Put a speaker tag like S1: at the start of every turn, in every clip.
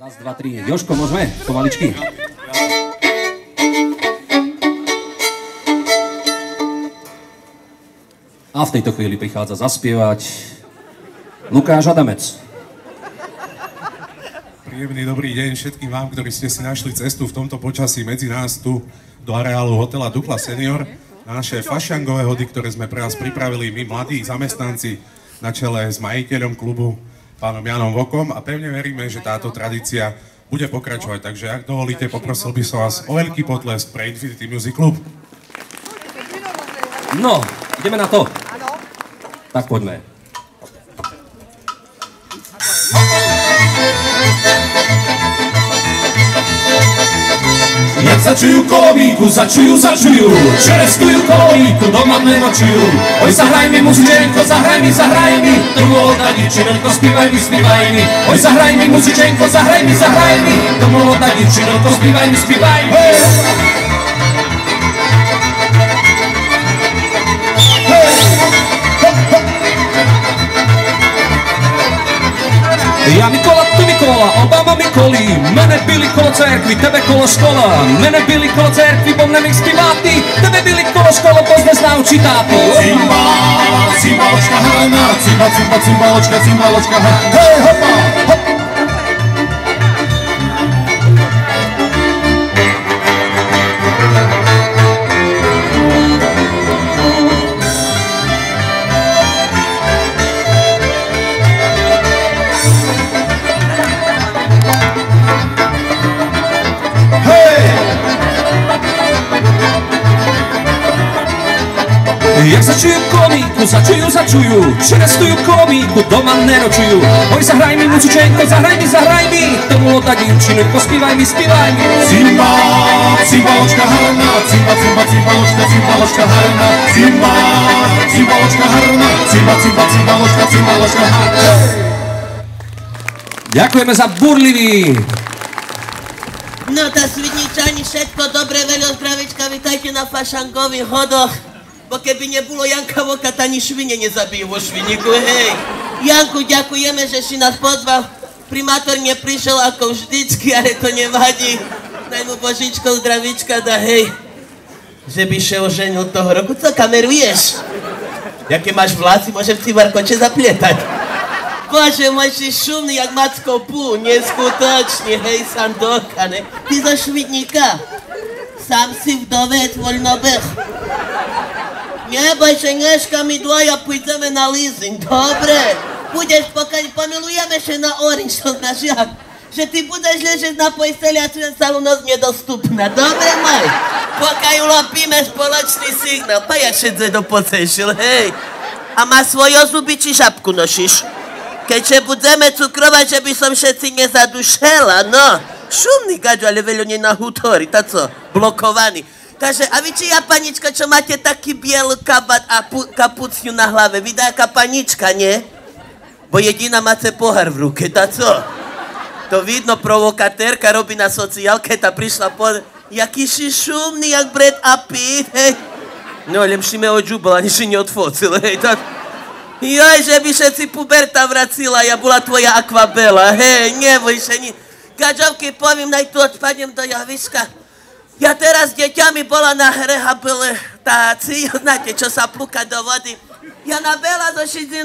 S1: Raz, dva, tri. Jožko, môžeme? Pomaličky. A v tejto chvíli prichádza zaspievať Lukáš Adamec.
S2: Príjemný dobrý deň všetkým vám, ktorí ste si našli cestu v tomto počasí medzi nás tu do areálu hotela Dukla Senior na naše fašiangové hody, ktoré sme pre vás pripravili my mladí zamestnanci na čele s majiteľom klubu pánom Janom Vokom a pevne veríme, že táto tradícia bude pokračovať. Takže ak dovolíte, poprosil by som vás o veľký potlesk pre Infinity Music Club.
S1: No, ideme na to. Tak poďme.
S3: Jak začujú kolomíku, začujú, čereskujú kolomíku, doma nenočujú. Oj, zahraj mi muzičenko, zahraj mi, domov od dievčinonko, spívaj mi. Oj, zahraj mi muzičenko, zahraj mi, domov od dievčinonko, spívaj mi.
S1: Ja Mikola, ty Mikola, Obama Mikolí, mene byli kolo cerkvi, tebe kolo škola, mene byli kolo cerkvi, bom nemih spivati, tebe byli kolo škola, boz ne znao čitati.
S3: Cimba, cimbaločka hrana, cimbaločka hrana, hej, hopa, hop.
S1: Jak začujú kolomíku, začujú, čerestujú kolomíku, doma nenočujú. Oj, zahraj mi muzičenko, zahraj mi, tomu oda dievčinonko, spívaj mi.
S3: Cimba, cimbaločka hrana, cimbaločka hrana, cimba, cimbaločka hrana, cimbaločka hrana.
S1: Ďakujeme za burlivý.
S4: No tá Svidničani, všetko dobre, veľa zdravička, vitajte na fašangových hodoch. Bo keby nebolo Janka Voka, ani švine nezabijú vo Šviniku, hej. Janku, ďakujeme, že si nás pozval. Primátor neprišiel ako vždycky, ale to nevadí. Daj mu Božičko zdravička, da hej. Že by še oženil toho roku. Co kameruješ? Jaké máš vlasy, môžem si varkoče zaplietať. Bože môj, si šumný, jak Macko Pú, neskutočne, hej, Sandoka, ne? Ty zo Švidníka. Sám si vdovec, voľnobeh. Neboj się, Neška, my dvoja pójdeme na leasing, dobre? Budeš, pokiaľ pomilujeme się na Orange, to znaš jak? Že ty budeš ležeć na posteli a tvoja salunosť nedostupná, dobre maj? Pokiaľ ulopíme spoločný signál, pa ja šedze dopocešil, hej? A má svojo zuby, či žabku nošíš? Keďže budeme cukrovať, že by som všetci nezadušela, no. Šumný gaďo, ale veľo nenahútori, tá co? Blokovaný. Takže, a vy či ja, panička, čo máte taký biel kabát a kapucňu na hlave, vy taká panička, nie? Bo jediná máte pohár v ruke, tá co? To vidno, provokatérka robí na sociálke, tá prišla po... Jaký si šumný, jak Brad Pitt, hej? No, lepší me odžubal, ani si neodfocil, hej, tak... Joj, že by všetci puberta vracila, ja bola tvoja Aquabela, hej, neboj sa ni... Gaďovky, poviem, naj tu odpadnem do javiska. Ja teraz s deťami bola na rehabilitácii, znáte, čo sa plúka do vody. Ja nabela so 16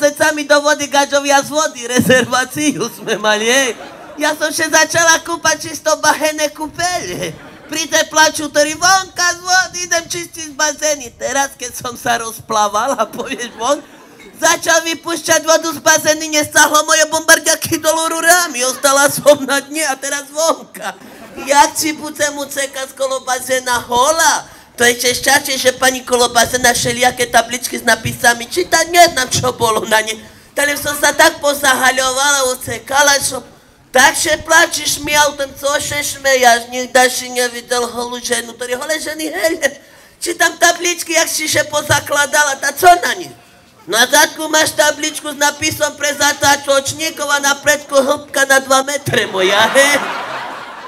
S4: decami do vody, gaďovia z vody, rezerváciu sme mali, hej. Ja som še začala kúpať čisto bahené kúpele. Príde plaču, ktorý vonka z vody, idem čistiť bazény. Teraz, keď som sa rozplávala, povieš von, začal vypúšťať vodu z bazény, nestáhlo moje bombardiaky dolu rurami, ostala som na dne a teraz vonka. Jak ci budem ucekať kolo bazéna hola? To je šťastie, že pani kolo bazéna všelijaké tabličky s napisami čítať, neznám, čo bolo na ne. Ale som sa tak pozahaľovala, ucekala, čo... Takže plačíš mi autem, co še šmejaš, nikda si nevidel holú ženu, ktorý holé ženy, hej, čítam tabličky, jak si še pozakladala, tá co na ne? Na zadku máš tabličku s napisom pre zatáčočníkov a na predku hĺbka na 2 metre moja, hej.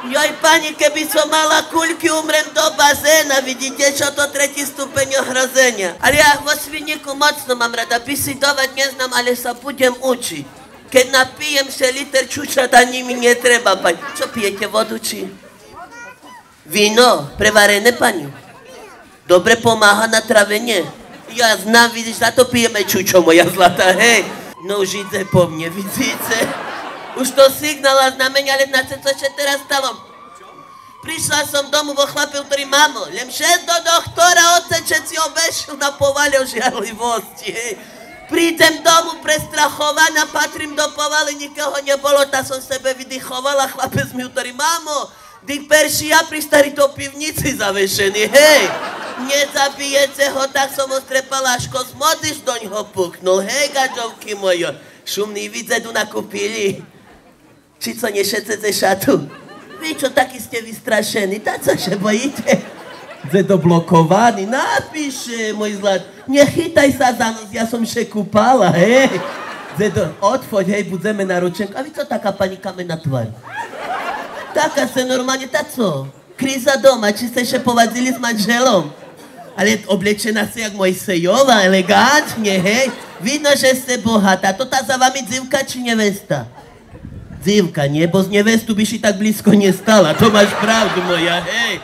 S4: Joj, pani, keby som mala kuľky, umrem do bazéna, vidíte, čo to 3. stupeň ohrozenia. Ale ja vo Svidníku mocno mám rada, bisidovať neznám, ale sa budem učiť. Keď napijem sa liter čučat, ani mi netreba, pani. Čo pijete, vodu či? Víno, prevarené, pani. Dobre pomáha na travenie. Ja znám, vidíš, za to pijeme čučo, moja zlatá, hej. No už ide po mne, vidíte? Už to signál a znamenia, ale na čo sa teraz stalo? Prišla som domu vo chlape, ktorý mamo, len šel do doktora, otec si obešil na povaľu žiarlivosti, hej. Prídem domu prestrachovaná, patrím do povaly, nikoho nebolo, tá som sebe vydychovala, chlapec mi ktorý mamo, dých perší ja pri starý do pivnici zavešený, hej. Nezabijete ho, tak som ho strepala, až kosmodiš doň ho puknul, hej, gaďovky mojo. Šumný vidzedu nakúpili. Či co nešecete šatu? Vy čo, taký ste vystrašení, tak co še bojíte? Zedo blokovaný, napíše, môj zlat. Nechytaj sa za nos, ja som še kúpala, hej. Zedo, odfoď, hej, budeme na ručenku. A vy co taká pani kamená tvár? Taká se normálne, tak co? Kríza doma, či ste še povadzili s manželom? Ale oblečená si jak Mojsejová, elegantne, hej. Vidno, že ste bohatá. To tá za vami dzivka či nevesta? Dzivka, nie, bo z nevestu by si tak blízko nestala. To máš pravdu, moja, hej.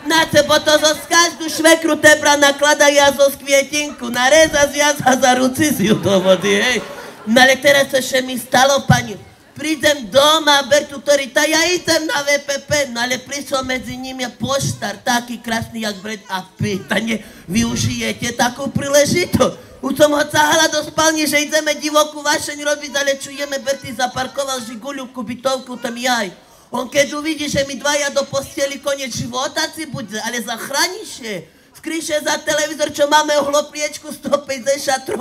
S4: Na tebo to zo každú švekru tebra naklada jazo z kvietinku. Nareza zjazha za ruci si ju do vody, hej. No ale teraz sa še mi stalo, pani. Prídem doma, Bertu, ktorý tá, ja idem na VPP, no ale prišlo medzi nimi poštár, taký krásny jak Brad a Pitt. A ne, využijete takú príležitosť. Už som ho cahala do spálne, že ideme divokú vašeň robiť, ale čujeme, Berty zaparkoval Žiguľovku, bytovku, tam jaj. On keď uvidí, že mi dvaja do posteli koniec života si bude, ale zachrániš je. Skríše za televízor, čo máme ohlopriečku 153,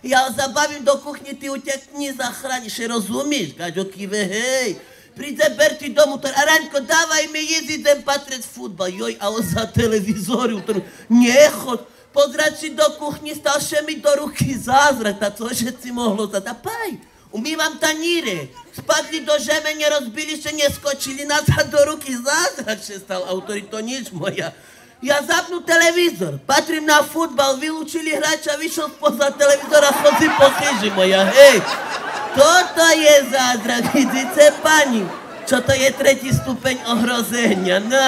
S4: ja ho zabavím do kuchni, ty utekni, zachrániš, rozumíš, gaďo kive, hej. Príde Berty domu, a Raňko, dávaj mi jísť, idem patrieť futbal, joj, a on za televízoru, nechod. Pozrať si do kuchni, stal še mi do ruky zázrak, tá co všetci mohlo zadapaj. Umývam taníre, spadli do žemene, rozbili še, neskočili nazad do ruky zázrak, še stal autori, to nič moja. Ja zapnú televízor, patrím na futbal, vylúčili hráča, vyšiel spoza televízora, chodzi po chyži moja, hej. Toto je zázrak, vidíte, pani. Čo to je 3. stupeň ohrozenia, no.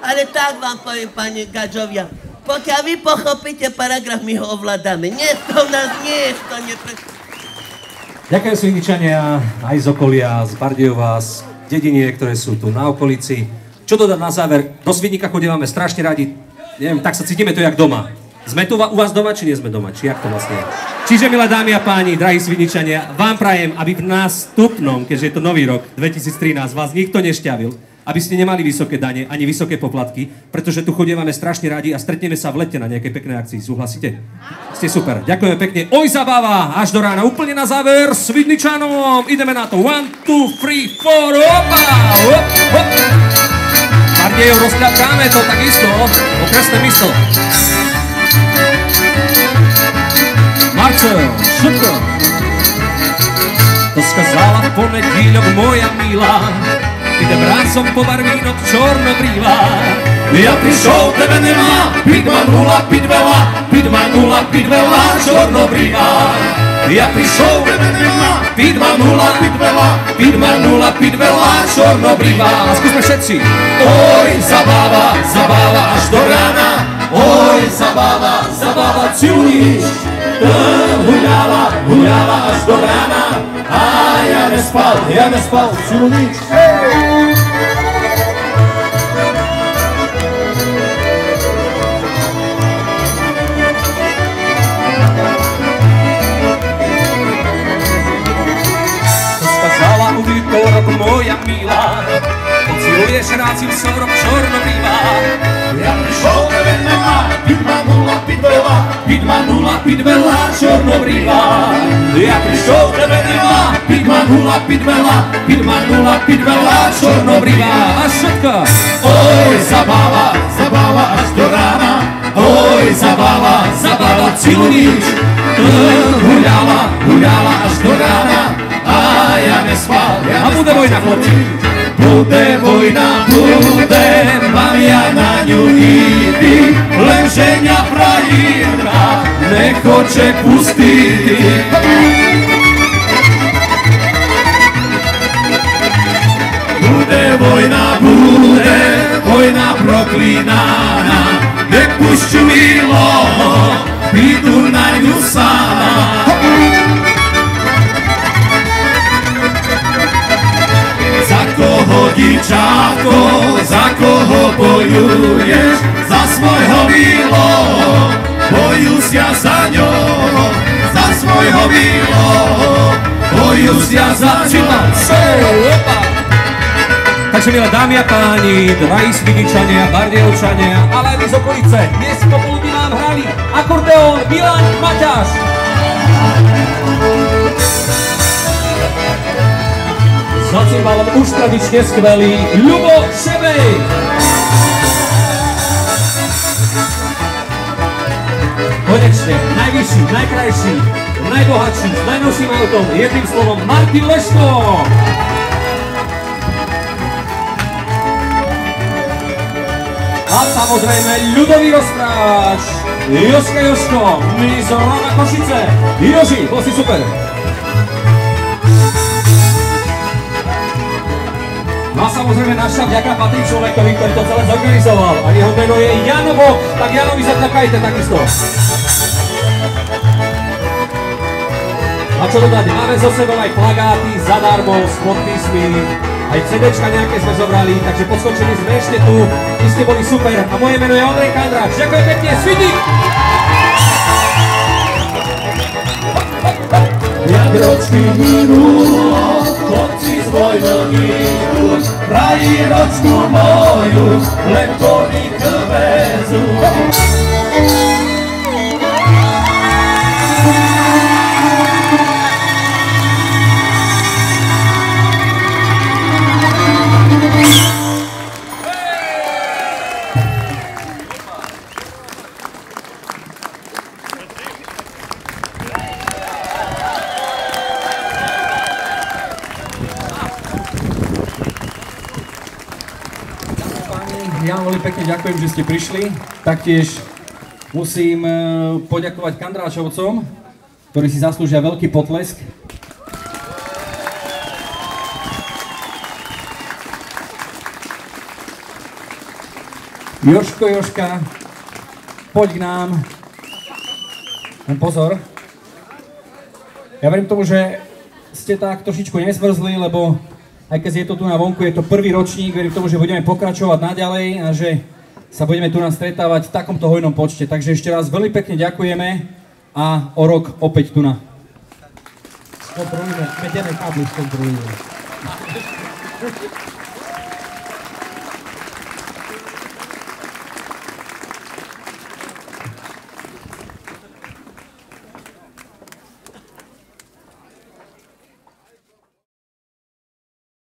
S4: Ale tak vám poviem, pani Gaďovia. Pokiaľ vy pochopíte paragraf, my ho ovládame. Niekto nás niekto
S1: Ďakujem Svidničania aj z okolia, z Bardejova, z dediniek, ktoré sú tu na okolici. Čo dodať na záver? Do Svidníka chodívame strašne radi. Neviem, tak sa cítime to jak doma. Sme tu u vás doma, či nie sme doma? Či jak to vlastne je? Čiže, milé dámy a páni, drahí Svidničania, vám prajem, aby v nástupnom, keďže je to nový rok, 2013, vás nikto nešťavil, aby ste nemali vysoké dane, ani vysoké poplatky, pretože tu chodívame strašne radi a stretneme sa v lete na nejakej peknej akcii. Súhlasíte? Ste super. Ďakujeme pekne. Oj, zabáva! Až do rána. Úplne na záver. Svidničanom. Ideme na to. 1, 2, 3, 4. Opa! Hop, hop. Bardejov rozkľapkáme to takisto. Okresné mysl. Marcel, šutko. To skazala v ponedíľok moja milá. Idem rácom po barvínok čornobrýva. Ja prišol, tebe nemá, piť ma nula, piť veľa, piť ma nula, piť veľa, čornobrýva. Ja prišol, tebe nemá, piť ma nula, piť veľa, piť ma nula, piť veľa, čornobrýva. Skúsme všetci. Oj, zabáva, zabáva až do rána. Oj, zabáva, zabáva, ciuníš. Huľala, huľala až do rána. A ja nespal, ciuníš. Rok moja milá, pociluješ rácim sorok čornobrýva. Ja prišol, tebe nemá, piť ma nula, piť veľa, piť ma nula, piť veľa, čornobrýva. Ja prišol, tebe nemá, piť ma nula, piť veľa, piť ma nula, piť veľa, čornobrýva. A všetko. Oj, zabáva, zabáva až do rána. Oj, zabáva, zabáva, ciluníš. Huľala, huľala až do rána. A ja nespal, ja nespal. A bude vojna, chlapci. Bude vojna, bude, mám ja na ňu ísť. Lenže mňa frajírka nechoče pustiť.
S3: bude vojna proklínaná, nech pušťu milo, prídu na ňu sama. Za koho dičáko, za koho bojuješ, za svojho milo, bojuj ja za ňo, za svojho milo, bojuj ja za ňo.
S1: Takže milé dámy a páni, drahí Svidničania, Bardejovčania, ale aj vy z okolice, dnes popoludní nám hrali akordeón Milan Maťáš. Za cymbalom už tradične skvelý Ľubo Šebej. Konečne, najvyšší, najkrajší, najbohatší, s najnovším autom, jedným slovom Martin Leško. A samozrejme ľudový rozprávač Jožko, z Rana Košice. Joži, bol si super. No a samozrejme naša vďaka patrí človekovi, ktorý to celé zorganizoval. A jeho meno je Jano Boh, tak Janovi zatlakajte takisto. A čo dodať, máme zo sebou aj plagáty zadarmo s podpismi. Aj CDčka nejaké sme zobrali, takže po skončení sme ešte tu. Vy ste boli super a moje meno je Ondrej Kandráč. Ďakujem pekne, Svidník!
S3: Jak ročky minú, chodci z vojnovníku, prají ročku moju, len koník vezu.
S5: Ja veľmi pekne ďakujem, že ste prišli. Taktiež musím poďakovať Kandráčovcom, ktorí si zaslúžia veľký potlesk. Jožka, poď k nám. Len pozor. Ja verím tomu, že ste tak trošičku nezmrzli, lebo aj keď je to tu na vonku, je to prvý ročník, verím tomu, že budeme pokračovať naďalej a že sa budeme tu stretávať v takomto hojnom počte. Takže ešte raz veľmi pekne ďakujeme a o rok opäť tu na. Kontrolujeme, medené kábly kontrolujeme.